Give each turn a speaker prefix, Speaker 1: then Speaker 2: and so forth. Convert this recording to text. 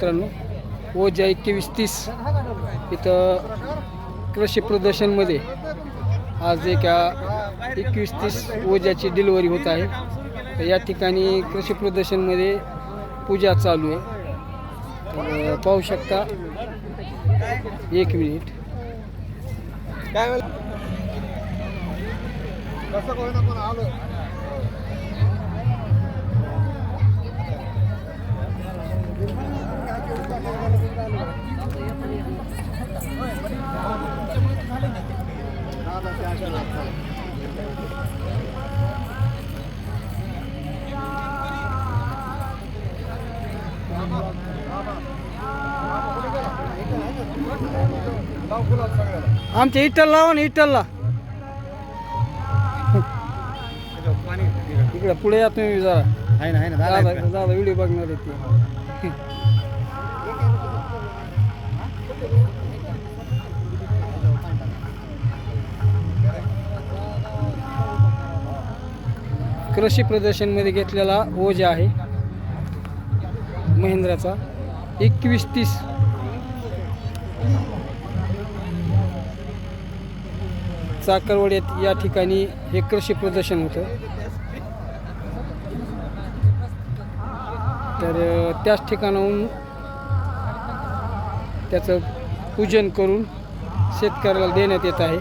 Speaker 1: मित्रांनो, ओजा 2130 इथं कृषी प्रदर्शनमध्ये आज एक 2130 ओजाची डिलिव्हरी होत आहे. तर या ठिकाणी कृषी प्रदर्शनमध्ये पूजा चालू आहे. तर पाहू शकता. एक मिनिट. आमच्या इटल लावा ना, इटलला इकडे पुढे या तुम्ही जरा. आहे ना दादा व्हिडिओ बघणार आहे ते. कृषी प्रदर्शनमध्ये घेतलेला ओजा आहे महिंद्राचा 2130. चाकरवाड्यात या ठिकाणी हे कृषी प्रदर्शन होतं. तर त्याच ठिकाणाहून त्याचं पूजन करून शेतकऱ्याला देण्यात येत आहे.